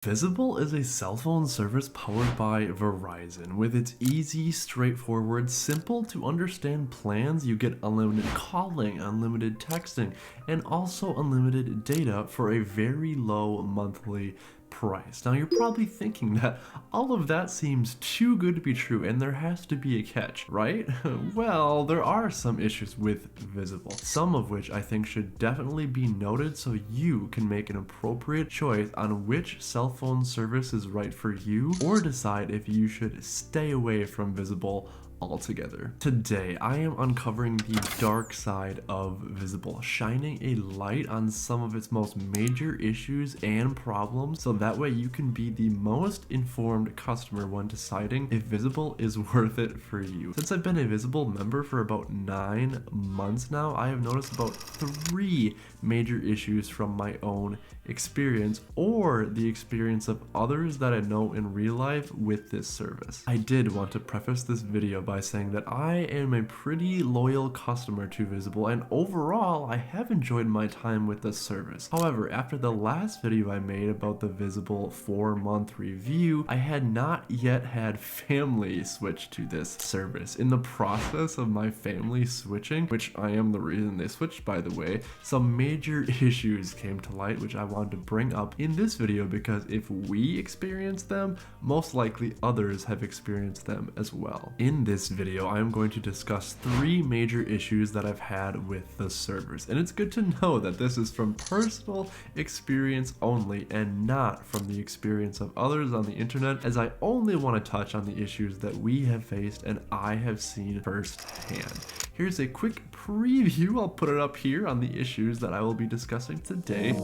Visible is a cell phone service powered by Verizon. With its easy, straightforward, simple to understand plans, you get unlimited calling, unlimited texting, and also unlimited data for a very low monthly price. Now you're probably thinking that all of that seems too good to be true and there has to be a catch, right? Well, there are some issues with Visible, some of which I think should definitely be noted so you can make an appropriate choice on which cell phone service is right for you or decide if you should stay away from Visible altogether. Today, I am uncovering the dark side of Visible, shining a light on some of its most major issues and problems so that way you can be the most informed customer when deciding if Visible is worth it for you. Since I've been a Visible member for about 9 months now, I have noticed about 3 major issues from my own experience or the experience of others that I know in real life with this service. I did want to preface this video by saying that I am a pretty loyal customer to Visible and overall I have enjoyed my time with the service. However, after the last video I made about the Visible 4-month review, I had not yet had family switch to this service. In the process of my family switching, which I am the reason they switched by the way, some major issues came to light which I wanted to bring up in this video because if we experienced them, most likely others have experienced them as well. In this video, I am going to discuss 3 major issues that I've had with the servers, and it's good to know that this is from personal experience only and not from the experience of others on the internet, as I only want to touch on the issues that we have faced and I have seen firsthand. Here's a quick preview, I'll put it up here on the issues that I will be discussing today.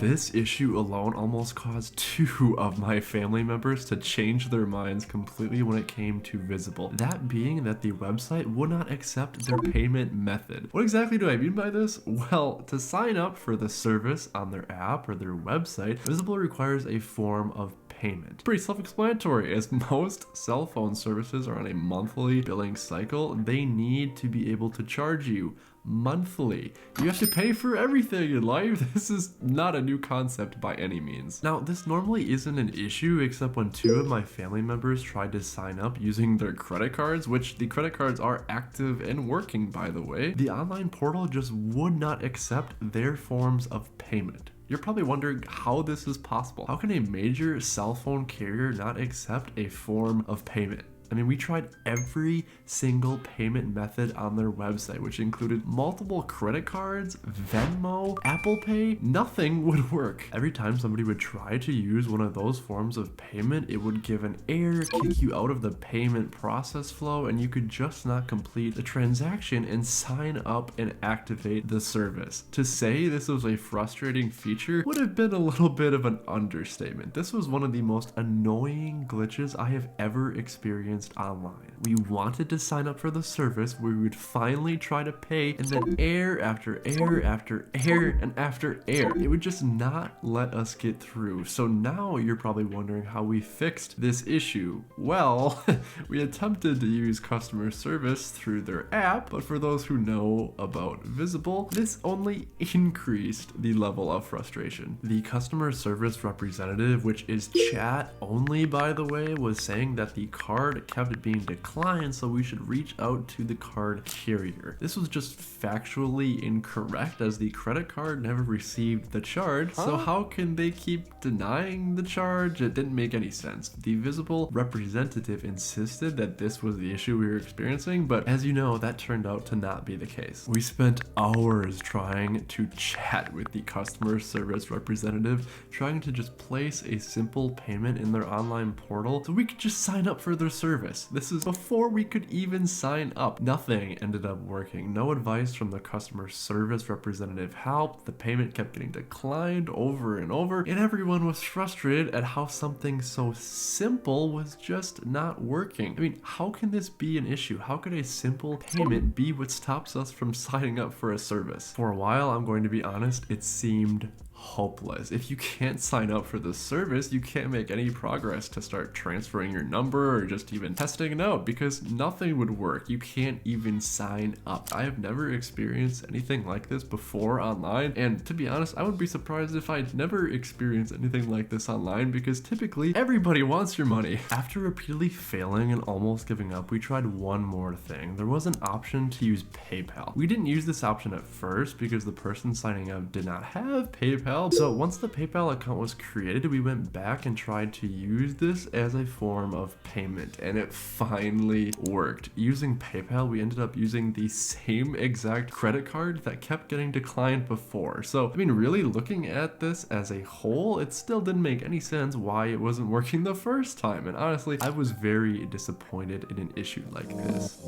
This issue alone almost caused 2 of my family members to change their minds completely when it came to Visible. That being that the website would not accept their payment method. What exactly do I mean by this? Well, to sign up for the service on their app or their website, Visible requires a form of payment. Pretty self-explanatory, as most cell phone services are on a monthly billing cycle, they need to be able to charge you monthly. You have to pay for everything in life. This is not a new concept by any means. Now, this normally isn't an issue except when 2 of my family members tried to sign up using their credit cards, which the credit cards are active and working by the way. The online portal just would not accept their forms of payment. You're probably wondering how this is possible. How can a major cell phone carrier not accept a form of payment? I mean, we tried every single payment method on their website, which included multiple credit cards, Venmo, Apple Pay. Nothing would work. Every time somebody would try to use one of those forms of payment, it would give an error, kick you out of the payment process flow, and you could just not complete the transaction and sign up and activate the service. To say this was a frustrating feature would have been a little bit of an understatement. This was one of the most annoying glitches I have ever experienced online. We wanted to sign up for the service where we would finally try to pay and then error after error after error and after error. It would just not let us get through. So now you're probably wondering how we fixed this issue. Well, we attempted to use customer service through their app, but for those who know about Visible, this only increased the level of frustration. The customer service representative, which is chat only by the way, was saying that the card kept being declined, so we should reach out to the card carrier. This was just factually incorrect as the credit card never received the charge, so how can they keep denying the charge? It didn't make any sense. The Visible representative insisted that this was the issue we were experiencing, but as you know, that turned out to not be the case. We spent hours trying to chat with the customer service representative, trying to just place a simple payment in their online portal so we could just sign up for their service. This is before we could even sign up. Nothing ended up working. No advice from the customer service representative helped. The payment kept getting declined over and over, and everyone was frustrated at how something so simple was just not working. I mean, how can this be an issue? How could a simple payment be what stops us from signing up for a service? For a while, I'm going to be honest, it seemed hopeless. If you can't sign up for the service, you can't make any progress to start transferring your number or just even testing it out, because nothing would work. You can't even sign up. I have never experienced anything like this before online, and to be honest, I would be surprised if I'd never experienced anything like this online, because typically everybody wants your money. After repeatedly failing and almost giving up, we tried one more thing. There was an option to use PayPal. We didn't use this option at first because the person signing up did not have PayPal. So once the PayPal account was created, we went back and tried to use this as a form of payment, and it finally worked. Using PayPal, we ended up using the same exact credit card that kept getting declined before. So, I mean, really looking at this as a whole, it still didn't make any sense why it wasn't working the first time. And honestly, I was very disappointed in an issue like this.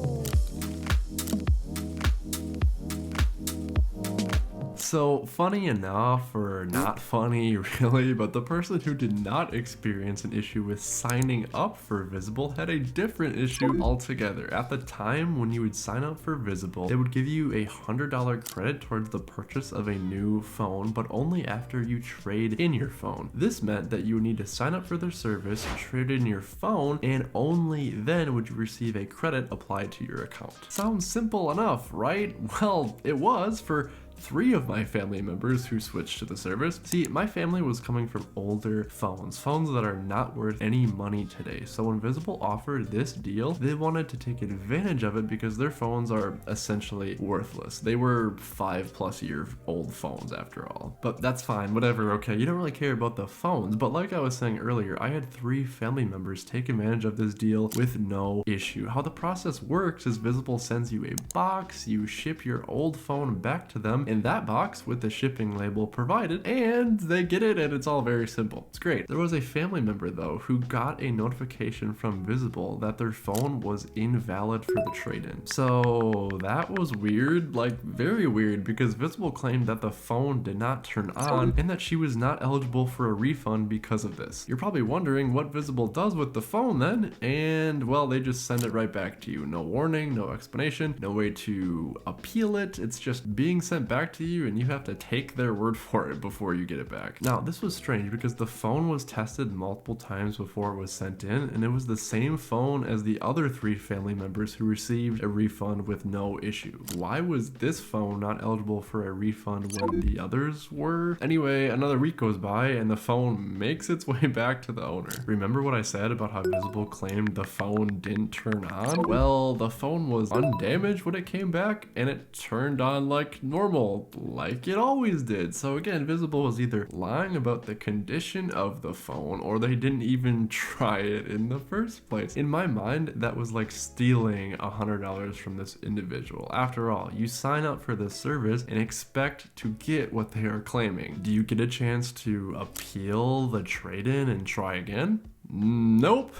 So funny enough, or not funny really, but the person who did not experience an issue with signing up for Visible had a different issue altogether. At the time when you would sign up for Visible, they would give you a $100 credit towards the purchase of a new phone, but only after you trade in your phone. This meant that you would need to sign up for their service, trade in your phone, and only then would you receive a credit applied to your account. Sounds simple enough, right? Well, it was for 3 of my family members who switched to the service. See, my family was coming from older phones that are not worth any money today. So when Visible offered this deal, they wanted to take advantage of it because their phones are essentially worthless. They were 5+ year old phones after all. But that's fine, whatever, okay, you don't really care about the phones. But like I was saying earlier, I had 3 family members take advantage of this deal with no issue. How the process works is Visible sends you a box, you ship your old phone back to them in that box with the shipping label provided, and they get it, and it's all very simple. It's great. There was a family member though who got a notification from Visible that their phone was invalid for the trade-in. So that was weird, like very weird, because Visible claimed that the phone did not turn on and that she was not eligible for a refund because of this. You're probably wondering what Visible does with the phone then, and well, they just send it right back to you. No warning, no explanation, no way to appeal it. It's just being sent back to you, and you have to take their word for it before you get it back. Now, this was strange because the phone was tested multiple times before it was sent in, and it was the same phone as the other 3 family members who received a refund with no issue. Why was this phone not eligible for a refund when the others were? Anyway, another week goes by and the phone makes its way back to the owner. Remember what I said about how Visible claimed the phone didn't turn on? Well, the phone was undamaged when it came back, and it turned on like normal, like it always did. So again, Visible was either lying about the condition of the phone, or they didn't even try it in the first place. In my mind, that was like stealing $100 from this individual. After all, you sign up for this service and expect to get what they are claiming. Do you get a chance to appeal the trade-in and try again? Nope.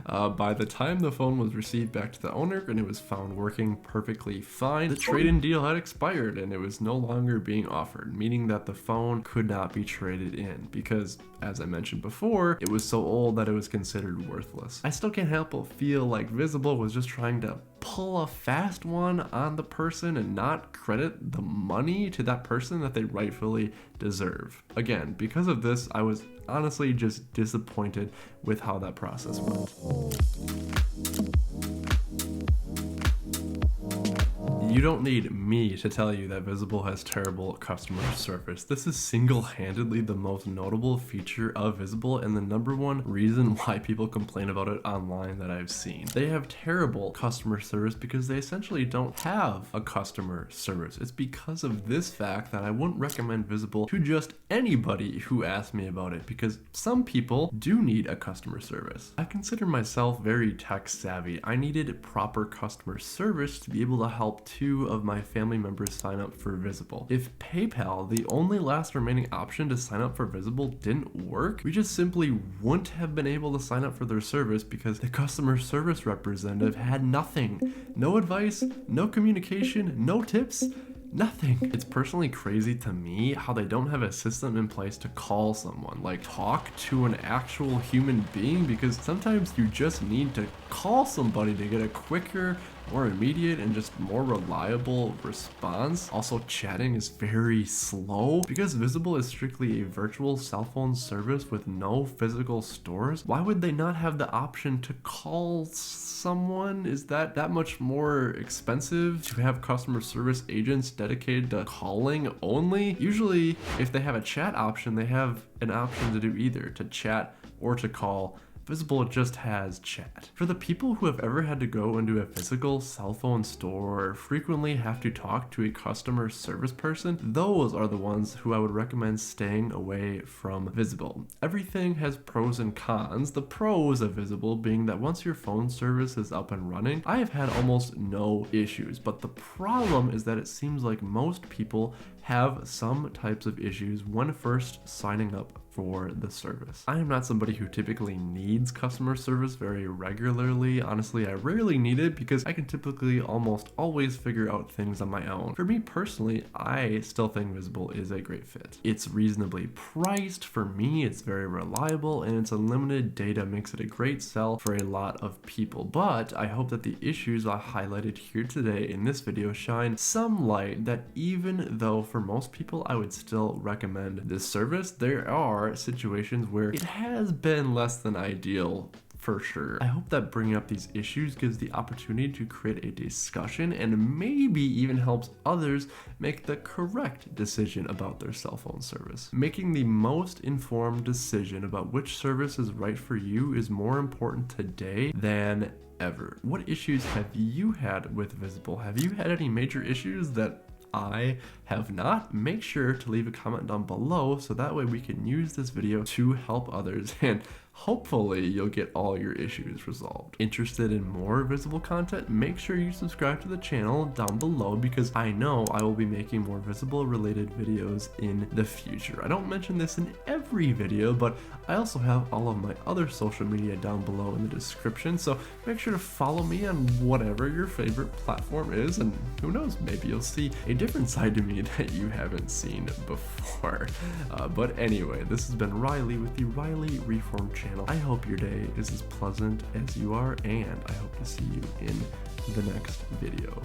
By the time the phone was received back to the owner and it was found working perfectly fine, the trade-in deal had expired and it was no longer being offered, meaning that the phone could not be traded in because, as I mentioned before, it was so old that it was considered worthless. I still can't help but feel like Visible was just trying to pull a fast one on the person and not credit the money to that person that they rightfully deserve. Again, because of this, I was honestly just disappointed with how that process went. You don't need me to tell you that Visible has terrible customer service. This is single-handedly the most notable feature of Visible and the #1 reason why people complain about it online that I've seen. They have terrible customer service because they essentially don't have a customer service. It's because of this fact that I wouldn't recommend Visible to just anybody who asks me about it, because some people do need a customer service. I consider myself very tech savvy. I needed proper customer service to be able to help 2 of my family members sign up for Visible. If PayPal, the only last remaining option to sign up for Visible, didn't work, we just simply wouldn't have been able to sign up for their service because the customer service representative had nothing. No advice, no communication, no tips, nothing. It's personally crazy to me how they don't have a system in place to call someone, like talk to an actual human being, because sometimes you just need to call somebody to get a quicker, more immediate and just more reliable response. Also, chatting is very slow. Because Visible is strictly a virtual cell phone service with no physical stores, why would they not have the option to call someone? Is that much more expensive to have customer service agents dedicated to calling only? Usually, if they have a chat option, they have an option to do either to chat or to call. Visible just has chat. For the people who have ever had to go into a physical cell phone store or frequently have to talk to a customer service person, those are the ones who I would recommend staying away from Visible. Everything has pros and cons. The pros of Visible being that once your phone service is up and running, I have had almost no issues, but the problem is that it seems like most people have some types of issues when first signing up for the service. I am not somebody who typically needs customer service very regularly. Honestly, I rarely need it because I can typically almost always figure out things on my own. For me personally, I still think Visible is a great fit. It's reasonably priced. For me, it's very reliable, and its unlimited data makes it a great sell for a lot of people. But I hope that the issues I highlighted here today in this video shine some light that even though for most people I would still recommend this service, there are situations where it has been less than ideal for sure. I hope that bringing up these issues gives the opportunity to create a discussion and maybe even helps others make the correct decision about their cell phone service. Making the most informed decision about which service is right for you is more important today than ever. What issues have you had with Visible? Have you had any major issues that I have not? Make sure to leave a comment down below so that way we can use this video to help others and hopefully you'll get all your issues resolved. Interested in more Visible content? Make sure you subscribe to the channel down below because I know I will be making more Visible related videos in the future. I don't mention this in every video, but I also have all of my other social media down below in the description, so make sure to follow me on whatever your favorite platform is, and who knows, maybe you'll see a different side to me that you haven't seen before. But anyway, this has been Riley with the Riley Reform channel. I hope your day is as pleasant as you are, and I hope to see you in the next video.